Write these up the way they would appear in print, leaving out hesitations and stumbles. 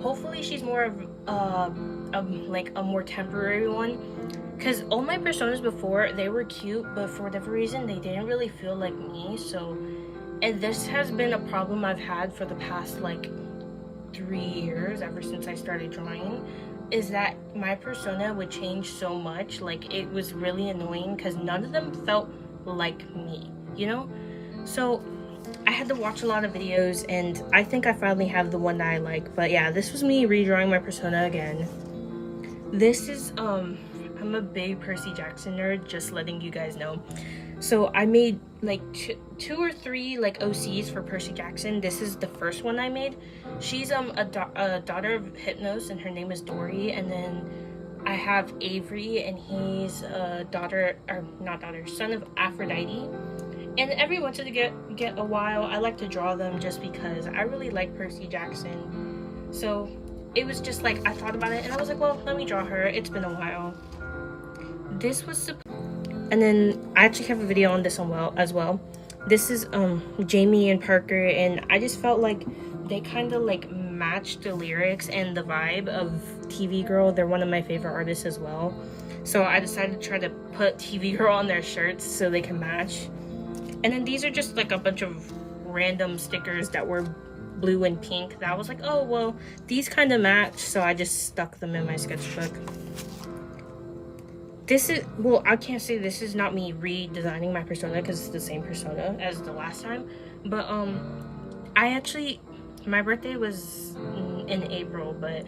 Hopefully she's more of like a more temporary one, because all my personas before, they were cute, but for whatever reason they didn't really feel like me. So, and this has been a problem I've had for the past like 3 years, ever since I started drawing, is that my persona would change so much. Like, it was really annoying because none of them felt like me, you know? So I had to watch a lot of videos, and I think I finally have the one that I like. But yeah, this was me redrawing my persona again. This is I'm a big Percy Jackson nerd, just letting you guys know. So I made like two or three like OCs for Percy Jackson. This is the first one I made. She's a daughter of Hypnos, and her name is Dory. And then I have Avery, and he's a son of Aphrodite. And every once in a while, I like to draw them just because I really like Percy Jackson. So it was just like, I thought about it and I was like, well, let me draw her. It's been a while. This was and then I actually have a video on this one as well. This is Jamie and Parker, and I just felt like they kind of like matched the lyrics and the vibe of TV Girl. They're one of my favorite artists as well. So I decided to try to put TV Girl on their shirts so they can match. And then these are just like a bunch of random stickers that were blue and pink that I was like, oh, well, these kind of match, so I just stuck them in my sketchbook. This is, well, I can't say this is not me redesigning my persona because it's the same persona as the last time. But my birthday was in April, but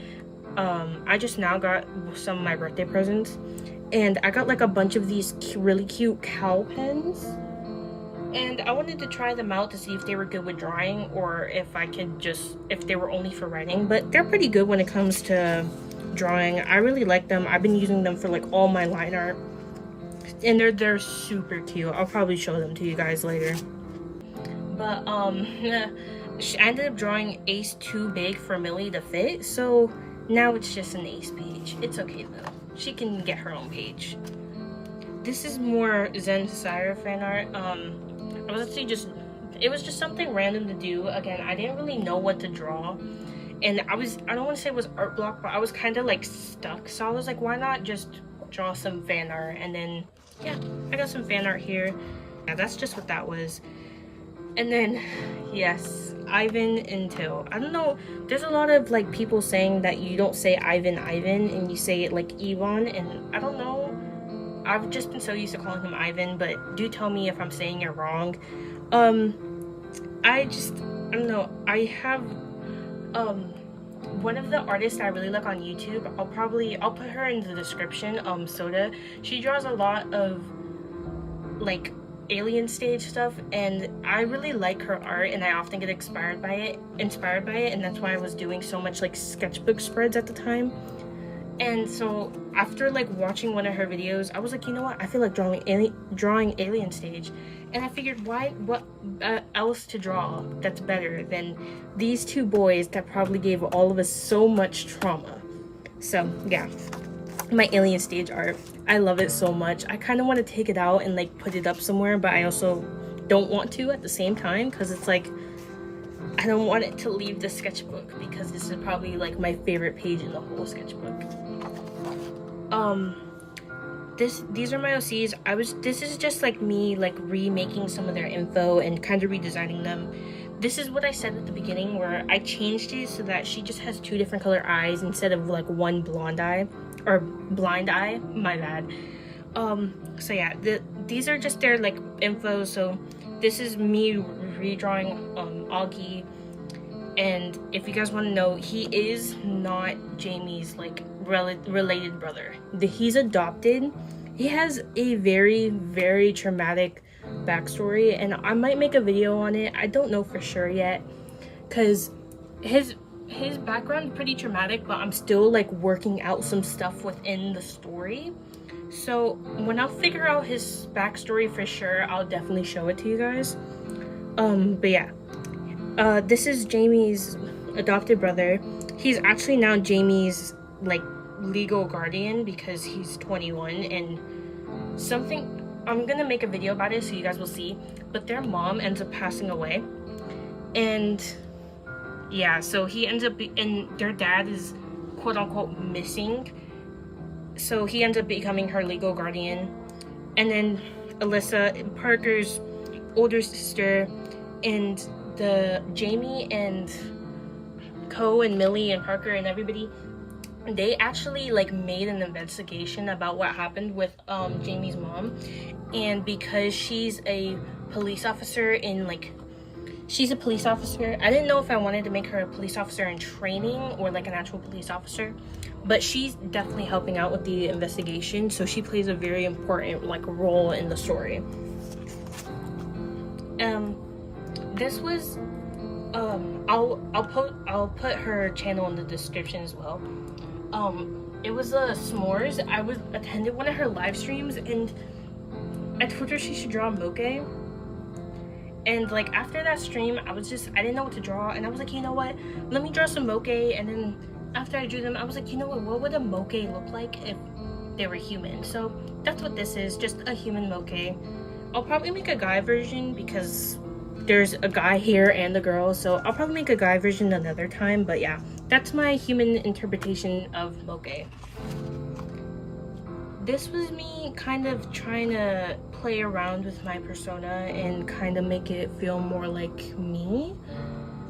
I just now got some of my birthday presents. And I got like a bunch of these really cute cow pens. And I wanted to try them out to see if they were good with drawing, or if they were only for writing. But they're pretty good when it comes to drawing. I really like them. I've been using them for like all my line art, and they're super cute. I'll probably show them to you guys later. But I ended up drawing Ace too big for Millie to fit, so now it's just an Ace page. It's okay though. She can get her own page. This is more Zen Sire fan art. It was just something random to do. Again, I didn't really know what to draw, and I don't want to say it was art block, but I was kind of like stuck. So I was like, why not just draw some fan art? And then yeah, I got some fan art here. Yeah, that's just what that was. And then yes, Ivan and Till. I don't know, there's a lot of like people saying that you don't say Ivan and you say it like Ivan, and I don't know. I've just been so used to calling him Ivan, but do tell me if I'm saying it wrong. I don't know. I have one of the artists I really like on YouTube. I'll put her in the description. Soda. She draws a lot of like alien stage stuff, and I really like her art, and I often get inspired by it, and that's why I was doing so much like sketchbook spreads at the time. And so after like watching one of her videos, I was like, you know what, I feel like drawing alien stage, and I figured what else to draw that's better than these two boys that probably gave all of us so much trauma. So yeah, my alien stage art, I love it so much. I kind of want to take it out and like put it up somewhere, but I also don't want to at the same time, because it's like I don't want it to leave the sketchbook, because this is probably like my favorite page in the whole sketchbook. These are my OCs. This is just like me like remaking some of their info and kind of redesigning them. This is what I said at the beginning, where I changed it so that she just has two different color eyes instead of like one blonde eye or blind eye. My bad. So yeah, these are just their like info. So this is me redrawing Augie, and if you guys want to know, he is not Jamie's like related brother. He's adopted. He has a very, very traumatic backstory, and I might make a video on it. I don't know for sure yet, because his background is pretty traumatic, but I'm still like working out some stuff within the story. So when I'll figure out his backstory for sure, I'll definitely show it to you guys. But yeah, this is Jamie's adopted brother. He's actually now Jamie's like legal guardian because he's 21, and I'm gonna make a video about it so you guys will see, but their mom ends up passing away, and yeah, so he ends up and their dad is quote unquote missing, so he ends up becoming her legal guardian. And then Alyssa, Parker's older sister, and the Jamie and Co and Millie and Parker and everybody, they actually like made an investigation about what happened with Jamie's mom. And because she's a police officer in like, she's a police officer, I didn't know if I wanted to make her a police officer in training or like an actual police officer, but she's definitely helping out with the investigation, so she plays a very important like role in the story. This was I'll put her channel in the description as well. It was a s'mores. I attended one of her live streams and I told her she should draw a moke. And like after that stream, I didn't know what to draw, and I was like, you know what? Let me draw some moke. And then after I drew them, I was like, you know what would a moke look like if they were human? So that's what this is, just a human moke. I'll probably make a guy version because there's a guy here and a girl, so I'll probably make a guy version another time. But yeah, that's my human interpretation of moke. This was me kind of trying to play around with my persona and kind of make it feel more like me.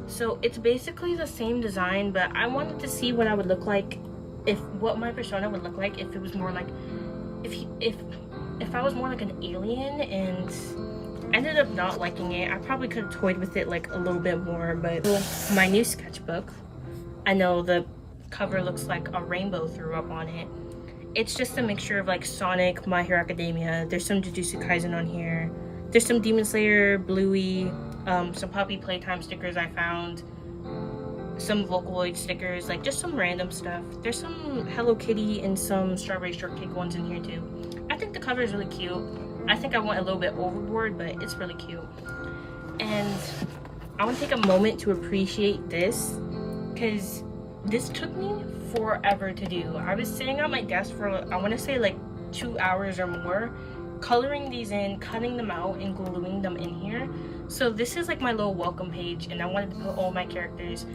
So it's basically the same design, but I wanted to see what I would look like, what my persona would look like if it was more like, if I was more like an alien. And I ended up not liking it. I probably could have toyed with it like a little bit more. But my new sketchbook, I know the cover looks like a rainbow threw up on it. It's just a mixture of like Sonic, My Hero Academia. There's some Jujutsu Kaisen on here. There's some Demon Slayer, Bluey, some Puppy Playtime stickers I found, some Vocaloid stickers, like just some random stuff. There's some Hello Kitty and some Strawberry Shortcake ones in here too. I think the cover is really cute. I think I went a little bit overboard, but it's really cute. And I want to take a moment to appreciate this, because this took me forever to do. I was sitting at my desk for, I want to say like 2 hours or more, coloring these in, cutting them out, and gluing them in here. So this is like my little welcome page, and I wanted to put all my characters.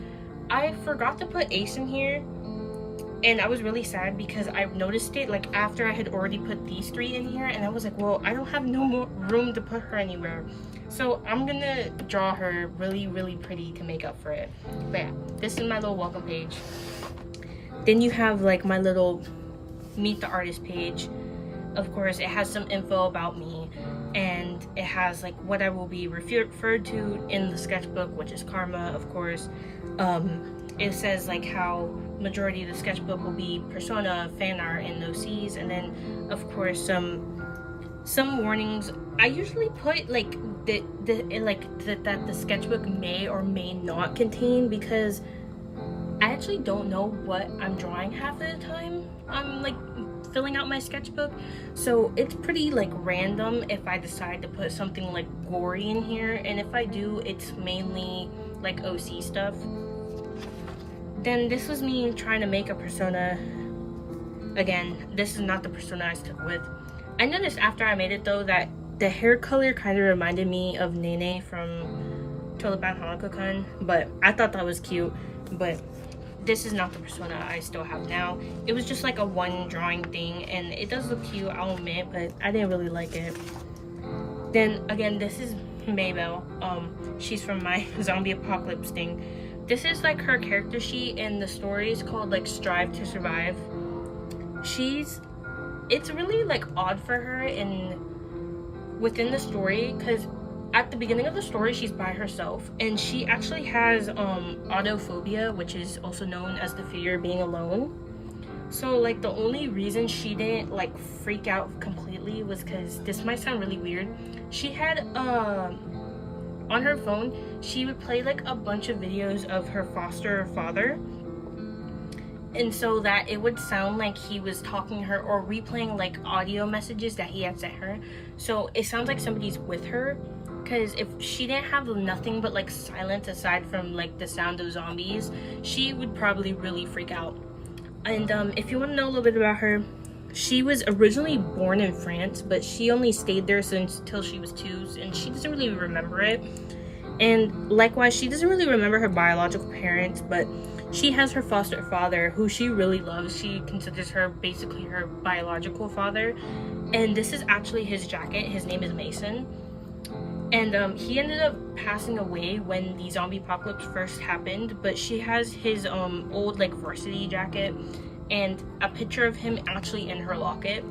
I forgot to put Ace in here, and I was really sad because I noticed it like after I had already put these 3 in here, and I was like, well, I don't have no more room to put her anywhere. So I'm gonna draw her really pretty to make up for it. But yeah, this is my little welcome page. Then you have like my little meet the artist page. Of course, it has some info about me, and it has like what I will be referred to in the sketchbook, which is Karma, of course. It says like how majority of the sketchbook will be persona, fan art, and OCs, and then of course some warnings. I usually put like that the sketchbook may or may not contain, because I actually don't know what I'm drawing half of the time I'm like filling out my sketchbook. So it's pretty like random if I decide to put something like gory in here, and if I do, it's mainly like OC stuff. Then this was me trying to make a persona. Again, this is not the persona I stuck with. I noticed after I made it though that the hair color kind of reminded me of Nene from Toilet Bound Hanako-kun, but I thought that was cute. But this is not the persona I still have now. It was just like a one drawing thing, and it does look cute, I'll admit, but I didn't really like it. Then again, this is Maybell. She's from my zombie apocalypse thing. This is like her character sheet, and the story is called like Strive to Survive. It's really like odd for her within the story, because at the beginning of the story she's by herself, and she actually has autophobia, which is also known as the fear of being alone. So like the only reason she didn't like freak out completely was because, this might sound really weird, she had on her phone she would play like a bunch of videos of her foster father, and so that it would sound like he was talking to her or replaying like audio messages that he had sent her, so it sounds like somebody's with her. Because if she didn't have nothing but like silence aside from like the sound of zombies, she would probably really freak out. And if you want to know a little bit about her, she was originally born in France, but she only stayed there till she was 2, and she doesn't really remember it. And likewise, she doesn't really remember her biological parents, but she has her foster father who she really loves. She considers her basically her biological father. And this is actually his jacket. His name is Mason. And he ended up passing away when the zombie apocalypse first happened, but she has his old like varsity jacket and a picture of him actually in her locket.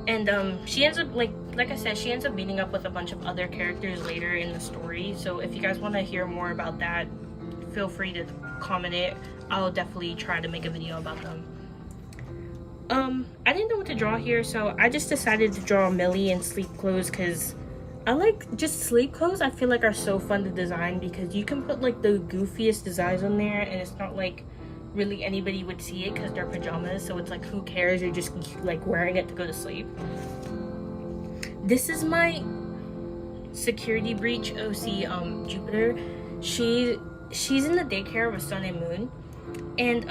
And she ends up like I said, she ends up meeting up with a bunch of other characters later in the story. So if you guys want to hear more about that, feel free to comment it. I'll definitely try to make a video about them. I didn't know what to draw here, so I just decided to draw Millie in sleep clothes because I like just sleep clothes. I feel like are so fun to design because you can put like the goofiest designs on there and it's not like really anybody would see it because they're pajamas, so it's like who cares, you're just like wearing it to go to sleep. This is my security breach OC Jupiter. She's in the daycare with Sun and Moon, and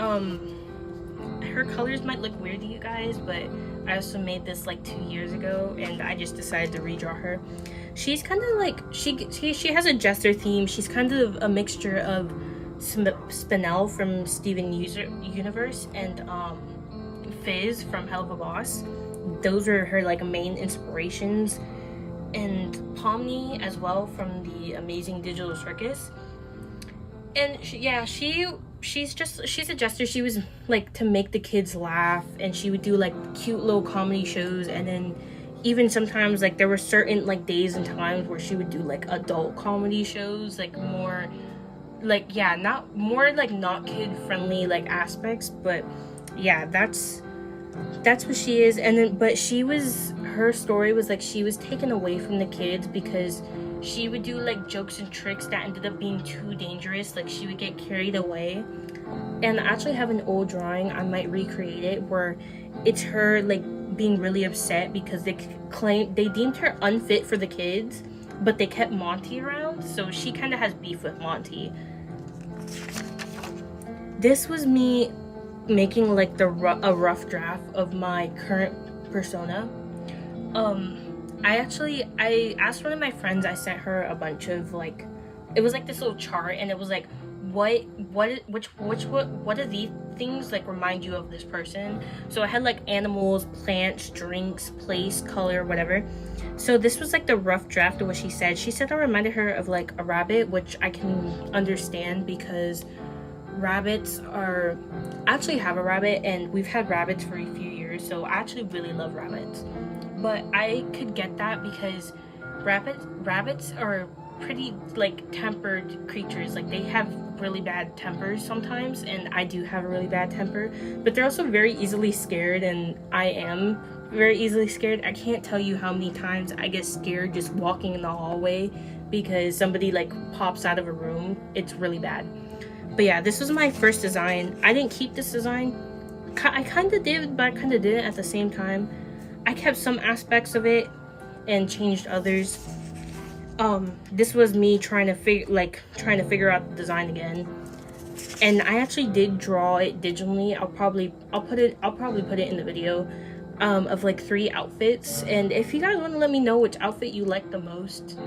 her colors might look weird to you guys, but I also made this like 2 years ago and I just decided to redraw her. She's kind of like she has a jester theme. She's kind of a mixture of Spinel from Steven Universe and Fizz from Hell of a Boss. Those are her like main inspirations, and Pomni as well from the Amazing Digital Circus. And she's a jester. She was like to make the kids laugh, and she would do like cute little comedy shows, and then even sometimes like there were certain like days and times where she would do like adult comedy shows, like more like not kid friendly like aspects, but yeah, that's what she is. And then but her story was like she was taken away from the kids because she would do like jokes and tricks that ended up being too dangerous. Like she would get carried away. And I actually have an old drawing, I might recreate it, where it's her like being really upset because they deemed her unfit for the kids, but they kept Monty around, so she kind of has beef with Monty. This was me making like a rough draft of my current persona. I asked one of my friends, I sent her a bunch of like, it was like this little chart, and it was like, what do these things like remind you of this person? So I had like animals, plants, drinks, place, color, whatever. So this was like the rough draft of what she said. She said I reminded her of like a rabbit, which I can understand because rabbits are, I actually have a rabbit and we've had rabbits for a few years, so I actually really love rabbits. But I could get that because rabbits are pretty like tempered creatures. Like they have really bad tempers sometimes, and I do have a really bad temper, but they're also very easily scared, and I am very easily scared. I can't tell you how many times I get scared just walking in the hallway because somebody like pops out of a room. It's really bad. But yeah, this was my first design. I didn't keep this design. I kind of did, but I kind of didn't at the same time. I kept some aspects of it and changed others. This was me trying to figure out the design again, and I actually did draw it digitally. I'll probably put it in the video of like 3 outfits, and if you guys want to let me know which outfit you like the most,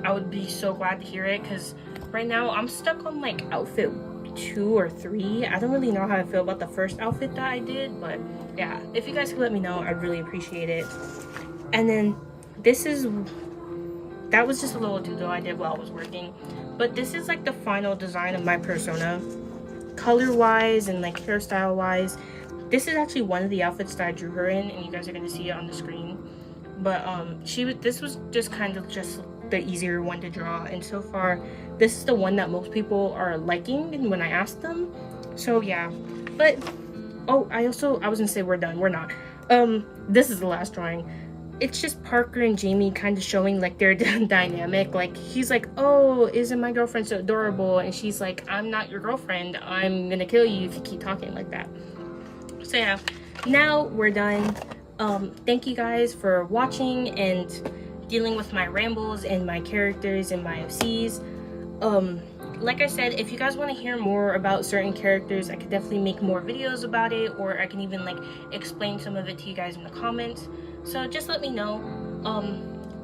I would be so glad to hear it, because right now I'm stuck on like outfit 2 or 3. I don't really know how I feel about the first outfit that I did, but yeah, if you guys could let me know, I'd really appreciate it. And then that was just a little doodle I did while I was working, but this is like the final design of my persona, color wise and like hairstyle wise. This is actually one of the outfits that I drew her in, and you guys are going to see it on the screen. But this was just kind of just the easier one to draw, and so far this is the one that most people are liking when I asked them. So yeah, but I was gonna say we're done. We're not. This is the last drawing. It's just Parker and Jamie kind of showing like their dynamic. Like he's like, oh, isn't my girlfriend so adorable? And she's like, I'm not your girlfriend. I'm gonna kill you if you keep talking like that. So yeah, now we're done. Thank you guys for watching and dealing with my rambles and my characters and my OCs. Like I said, if you guys want to hear more about certain characters, I could definitely make more videos about it, or I can even like explain some of it to you guys in the comments. So just let me know.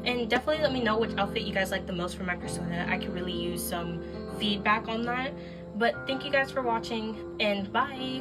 And definitely let me know which outfit you guys like the most for my persona. I could really use some feedback on that. But thank you guys for watching, and bye!